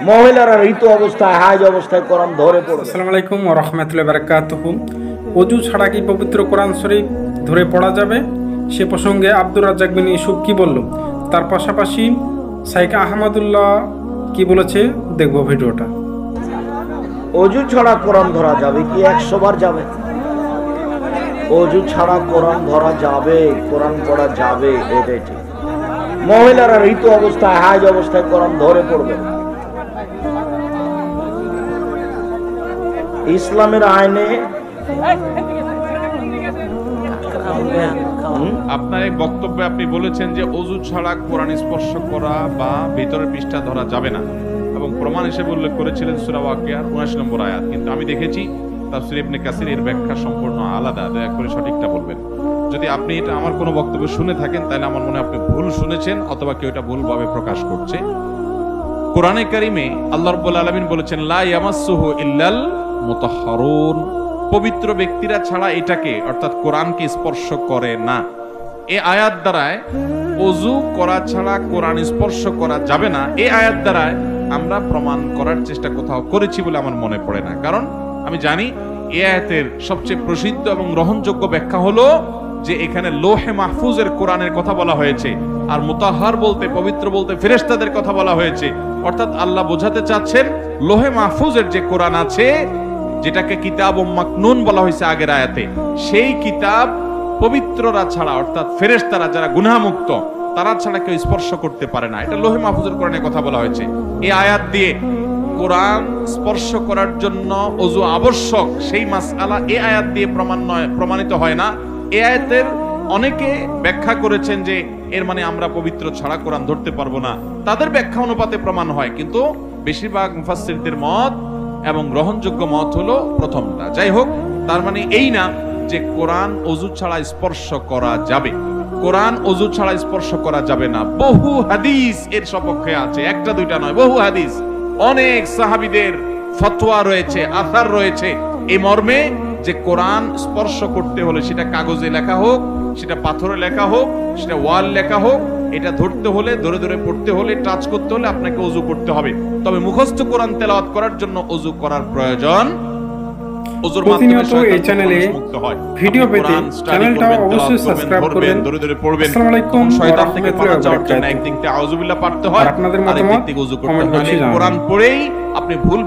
মহিলারা ঋতু অবস্থায় হাইজ অবস্থায় কোরআন ধরে পড়বে। আসসালামু আলাইকুম ওয়া রাহমাতুল্লাহি ওয়া বারাকাতুহু। ওযু ছাড়া কি পবিত্র কোরআন শরীফ ধরে পড়া যাবে? সে প্রসঙ্গে আব্দুর রাজ্জাক বিন ইউসুফ কি বলল, তার পাশাপাশি শাইখ আহমদুল্লাহ কি বলেছে, দেখব ভিডিওটা। ওযু ছাড়া কোরআন ধরা যাবে কি? 100 বার যাবে। ওযু ছাড়া কোরআন ধরা যাবে, কোরআন পড়া যাবে, এটাই ঠিক। মহিলারা ঋতু অবস্থায় হাইজ অবস্থায় কোরআন ধরে পড়বে। ইসলামের আইনে আপনার এই বক্তব্যে আপনি বলেছেন যে ওযু ছাড়া কোরআন স্পর্শ করা বা ভিতরের পৃষ্ঠা ধরা যাবে না, এবং প্রমাণ হিসেবে উল্লেখ করেছিলেন সূরা ওয়াকিয়ার 19 নম্বর আয়াত। কিন্তু আমি দেখেছি তাফসীর ইবনে কাসির এর ব্যাখ্যা সম্পূর্ণ আলাদা। দয়া করে সঠিকটা বলবেন। যদি আপনি এটা আমার কোনো বক্তব্য শুনে থাকেন তাহলে আমার মনে হয় আপনি ভুল শুনেছেন, অথবা কেউ এটা ভুলভাবে প্রকাশ করছে। কোরআনে কারিমে আল্লাহ রাব্বুল আলামিন বলেছেন লা ইয়ামাসসুহু ইল্লাল মুতাহহারুন, পবিত্র ব্যক্তিরা ছাড়া এটাকে অর্থাৎ কোরআনকে স্পর্শ করে না। এই আয়াত দ্বারায় ওযু করা ছাড়া কোরআন স্পর্শ করা যাবে না, এই আয়াত দ্বারায় আমরা প্রমাণ করার চেষ্টা কোথাও করেছি বলে আমার মনে পড়ে না। কারণ আমি জানি এই আয়াতের সবচেয়ে প্রসিদ্ধ এবং গ্রহণযোগ্য ব্যাখ্যা হলো যে এখানে লোহে মাহফুজের কোরআনের কথা বলা হয়েছে, আর মুতাহহার বলতে পবিত্র বলতে ফেরেশতাদের কথা বলা হয়েছে। অর্থাৎ আল্লাহ বোঝাতে চাচ্ছেন লোহে মাহফুজের যে কোরআন আছে, যেটাকে কিতাব মাকনুন বলা হয়েছে আগের আয়াতে, সেই কিতাব পবিত্ররা ছাড়া অর্থাৎ ফেরেশতারা যারা গুনাহমুক্ত তারা ছাড়া কেউ স্পর্শ করতে পারে না। এটা লোহে মাহফুজের কোরআনের কথা বলা হয়েছে। এই আয়াত দিয়ে কোরআন স্পর্শ করার জন্য ওযু আবশ্যক সেই মাসআলা এই আয়াত দিয়ে প্রমাণিত হয় না। এই আয়াতের অনেকে ব্যাখ্যা করেছেন যে এর মানে আমরা পবিত্র ছাড়া কোরআন ধরতে পারবো না। তাদের ব্যাখ্যা অনুপাতে প্রমাণ হয়, কিন্তু বেশিরভাগ মুফাসসিরদের মত এবং গ্রহণযোগ্য মত হলো প্রথমটা। যাই হোক, তার মানে এই না যে কোরআন ওযু ছাড়া স্পর্শ করা যাবে। কোরআন ওযু ছাড়া স্পর্শ করা যাবে না। বহু হাদিস এর সপক্ষে আছে, একটা দুইটা নয়, বহু হাদিস। অনেক সাহাবীদের ফতোয়া রয়েছে, আসার রয়েছে এই মর্মে যে কোরআন স্পর্শ করতে হলে সেটা কাগজে লেখা হোক, সেটা পাথরে লেখা হোক, সেটা ওয়াল লেখা হোক, এটা ধরতে হলে, ধরে ধরে পড়তে হলে, টাচ করতে হলে আপনাকে ওযু করতে হবে। তবে মুখস্থ কোরআন তেলাওয়াত করার জন্য ওযু করার প্রয়োজন। ওযুর মাধ্যমে শয়তান মুক্ত হয়। ভিডিও পেতে চ্যানেলটা অবশ্যই সাবস্ক্রাইব করবেন, ধরে ধরে পড়বেন। আসসালামু আলাইকুম, শয়তান থেকে পালানোর জন্য একদিকে আউযুবিল্লাহ পড়তে হয়, আপনাদের মতামত ওযু করতে হয়। কোরআন পড়েই আপনি ভুল